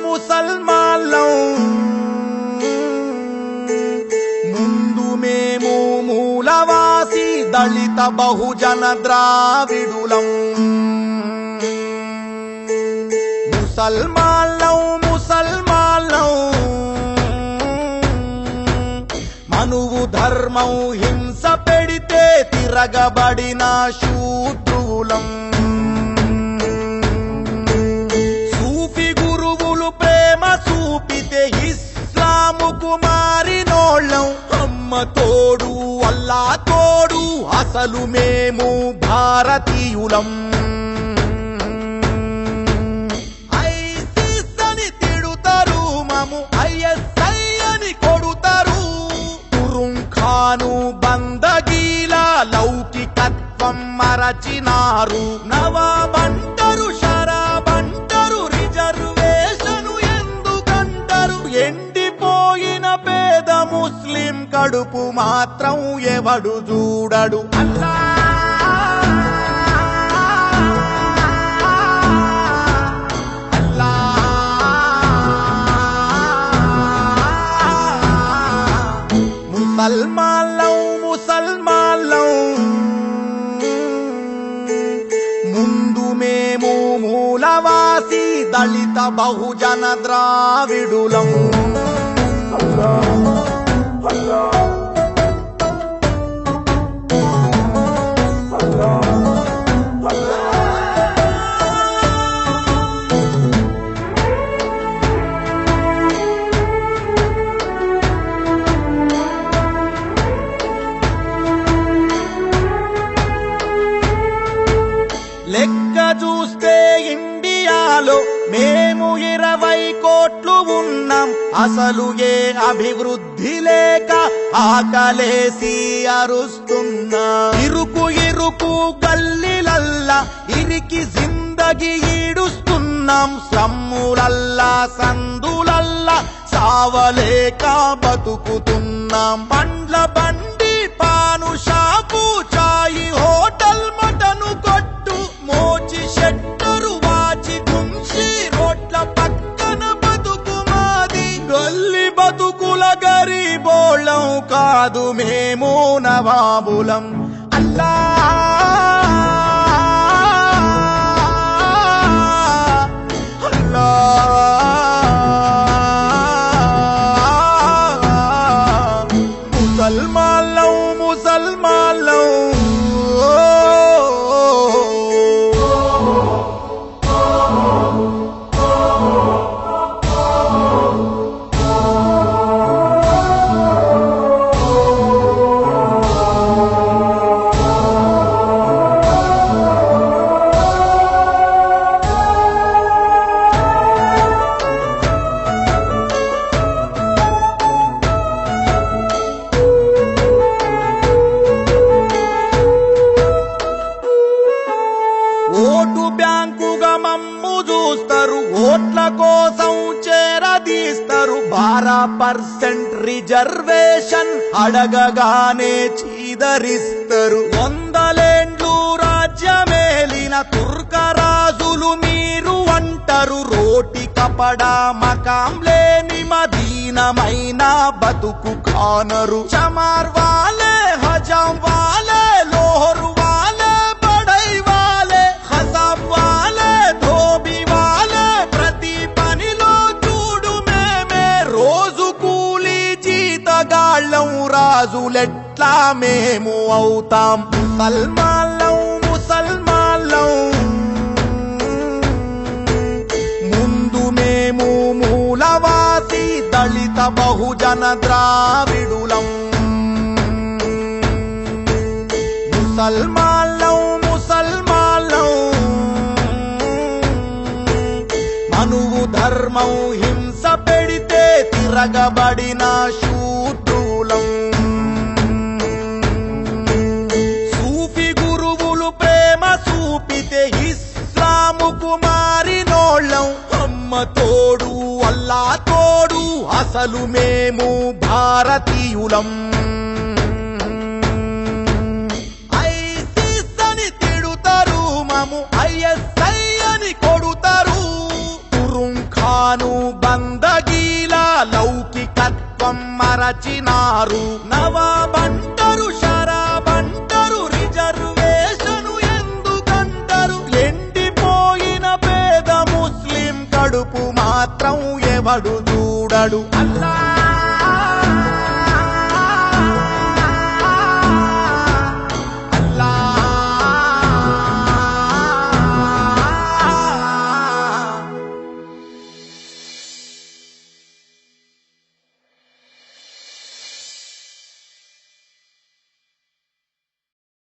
ముసల్మాన్లం ముందు మేము మూలవాసి దళిత బహుజన ద్రావిడులం. ముసల్మాన్లం మనువు ధర్మం హింస పెడితే తిరగబడిన శూద్రులం. చూపితే ఇస్లాముకు మారినోళ్ళం. అమ్మ తోడు అల్లా తోడు అసలు మేము భారతీయులం. ఐసిస్ అని తిడుతారు, మము ఐఎస్ఐ అని కొడుతారు. తురుంఖాను బందగీల లౌకికత్వం మరచినారు. నవాబంటరు షరాబంటరు రిజర్వేషన్ ఎండిపోయిన పేద ముస్లిం కడుపు మాత్రం ఎవడు చూడడు. అల్లా ముసల్మాన్లం ముందు మేము మూలవాసి దళిత బహుజన ద్రావిడులం. లెక్క చూస్తే ఇండియాలో మేము 20 కోట్లు ఉన్నాం. అసలు ఏ అభివృద్ధి లేక ఆకలేసి అరుస్తున్నా. ఇరుకు గల్లీలల్లా ఇరికి జిందగీ ఈడుస్తున్నాం. సమ్ములల్లా సందులల్లా సావలేక బతుకుతున్నాం. పండ్ల బండి పాను షాపు చాయి హోటల్ మటను కొట్టు మోచి షెట్టరు వాచి గుంచి రోడ్ల పక్కన బతుకు మాది. గల్లి బతుకుల గరీబోళ్ళం కాదు మేము నవాబులం. అల్లా ముసల్మాన్లం ఓటు బ్యాంకుగా మమ్ము చూస్తారు. ఓట్ల కోసం చేరదీస్తారు. 12% రిజర్వేషన్ అడగగానే చీదరిస్తారు. 100 ఏండ్లు రాజ్యమేలిన తుర్కరాజులు మీరు అంటారు. రోటి కపడా మకాం లేని మదీనమైన బతుకు కానరు. చమార్ వాలే హజాం వాలే లోహరు వాలే బడై వాలే ఖసాబ్ వాలే ధోబి వాలే ప్రతి పనిలో చూడు మేమే. రోజు కూలి జీతగాళ్ళం రాజులెట్లా మేము అవుతాం. ముసల్మాన్లం ముందు మేము మూలవాసి దళిత బహుజన ద్రావిడులం. ముసల్మాన్లం మనువు ధర్మం హింస పెడితే తిరగబడిన శూద్రులం. సూఫీ గురువులు ప్రేమ చూపితే ఇస్లాముకు మారినోళ్ళం. అమ్మ తోడు అల్లా తోడు అసలు మేము భారతీయులం. ఐసిస్ అని తిడుతారు, మము ఐఎస్ఐ అని కొడుతారు. ఖాను బందగీల లౌకికత్వం మరచినారు. నవాబంటరు షరాబంటరు రిజర్వేషను ఎందుకంటారు. ఎండిపోయిన పేద ముస్లిం కడుపు మాత్రం ఎవడు చూడడు.